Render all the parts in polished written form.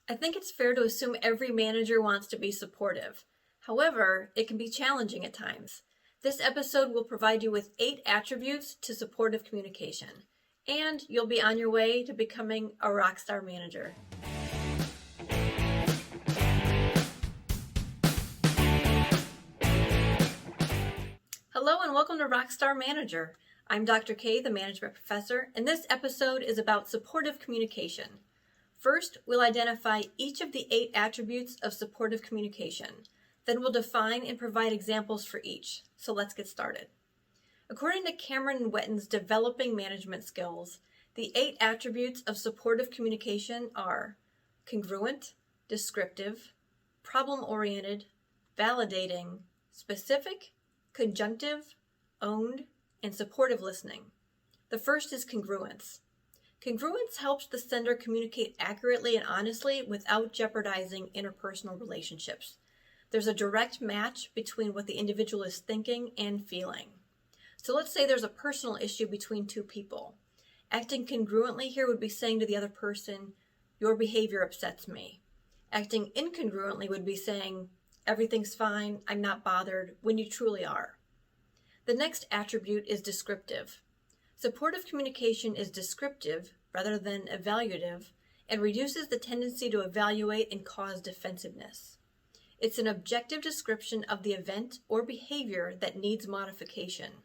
I think it's fair to assume every manager wants to be supportive. However, it can be challenging at times. This episode will provide you with 8 attributes to supportive communication, and you'll be on your way to becoming a rockstar manager. Hello and welcome to Rockstar Manager. I'm Dr. K, the management professor, and this episode is about supportive communication. First, we'll identify each of the 8 attributes of supportive communication. Then we'll define and provide examples for each. So let's get started. According to Cameron and Wetton's Developing Management Skills, the 8 attributes of supportive communication are congruent, descriptive, problem-oriented, validating, specific, conjunctive, owned, and supportive listening. The first is congruence. Congruence helps the sender communicate accurately and honestly without jeopardizing interpersonal relationships. There's a direct match between what the individual is thinking and feeling. So let's say there's a personal issue between 2 people. Acting congruently here would be saying to the other person, "Your behavior upsets me." Acting incongruently would be saying, "Everything's fine, I'm not bothered," when you truly are. The next attribute is descriptive. Supportive communication is descriptive rather than evaluative and reduces the tendency to evaluate and cause defensiveness. It's an objective description of the event or behavior that needs modification.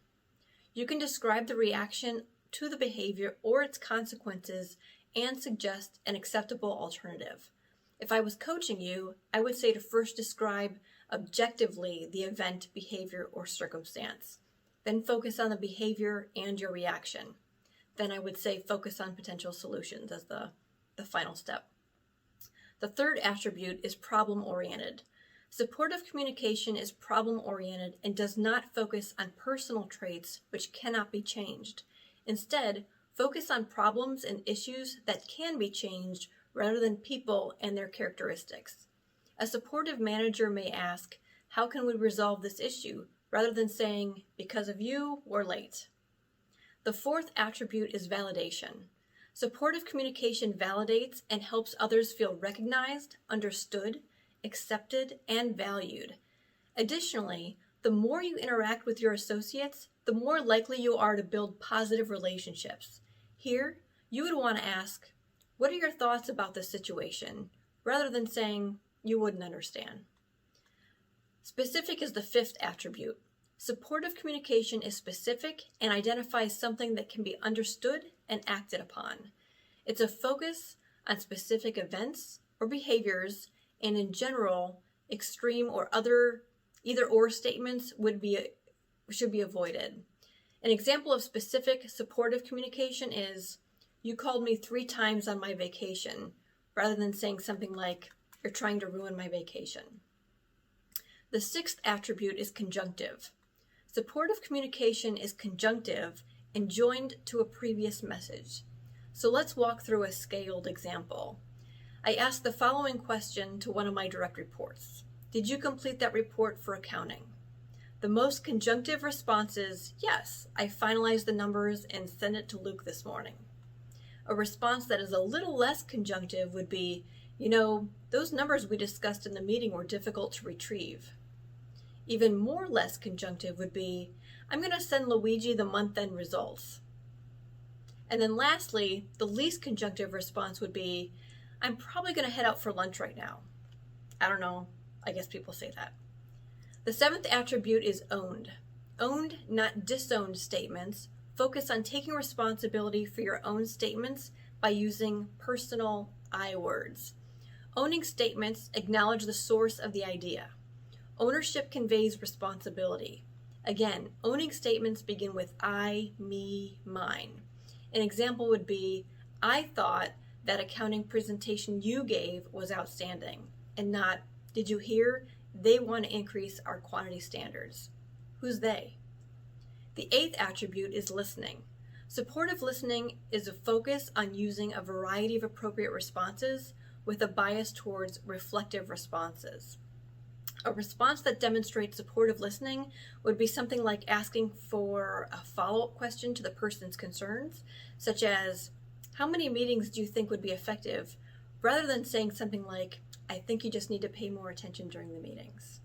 You can describe the reaction to the behavior or its consequences and suggest an acceptable alternative. If I was coaching you, I would say to first describe objectively the event, behavior, or circumstance. Then focus on the behavior and your reaction. Then I would say focus on potential solutions as the final step. The third attribute is problem-oriented. Supportive communication is problem-oriented and does not focus on personal traits which cannot be changed. Instead, focus on problems and issues that can be changed rather than people and their characteristics. A supportive manager may ask, "How can we resolve this issue?" rather than saying, "Because of you, we're late." The fourth attribute is validation. Supportive communication validates and helps others feel recognized, understood, accepted, and valued. Additionally, the more you interact with your associates, the more likely you are to build positive relationships. Here, you would want to ask, "What are your thoughts about this situation?" rather than saying, "You wouldn't understand." Specific is the fifth attribute. Supportive communication is specific and identifies something that can be understood and acted upon. It's a focus on specific events or behaviors, and in general, extreme or other either-or statements should be avoided. An example of specific supportive communication is, "You called me 3 times on my vacation," rather than saying something like, "You're trying to ruin my vacation." The sixth attribute is conjunctive. Supportive communication is conjunctive and joined to a previous message. So let's walk through a scaled example. I asked the following question to one of my direct reports. "Did you complete that report for accounting?" The most conjunctive response is, "Yes, I finalized the numbers and sent it to Luke this morning." A response that is a little less conjunctive would be, "Those numbers we discussed in the meeting were difficult to retrieve." Even more less conjunctive would be, "I'm going to send Luigi the month-end results." And then lastly, the least conjunctive response would be, "I'm probably going to head out for lunch right now." I don't know, I guess people say that. The seventh attribute is owned. Owned, not disowned statements focus on taking responsibility for your own statements by using personal I words. Owning statements acknowledge the source of the idea. Ownership conveys responsibility. Again, owning statements begin with I, me, mine. An example would be, "I thought that accounting presentation you gave was outstanding," and not, "Did you hear? They want to increase our quantity standards." Who's they? The eighth attribute is listening. Supportive listening is a focus on using a variety of appropriate responses with a bias towards reflective responses. A response that demonstrates supportive listening would be something like asking for a follow-up question to the person's concerns, such as, "How many meetings do you think would be effective?" rather than saying something like, I think you just need to pay more attention during the meetings.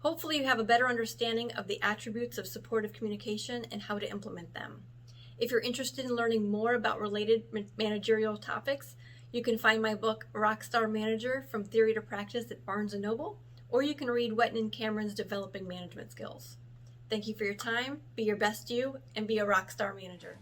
Hopefully you have a better understanding of the attributes of supportive communication and how to implement them. If you're interested in learning more about related managerial topics, you can find my book, Rockstar Manager, From Theory to Practice at Barnes & Noble, or you can read Wetton and Cameron's Developing Management Skills. Thank you for your time, be your best you, and be a rockstar manager.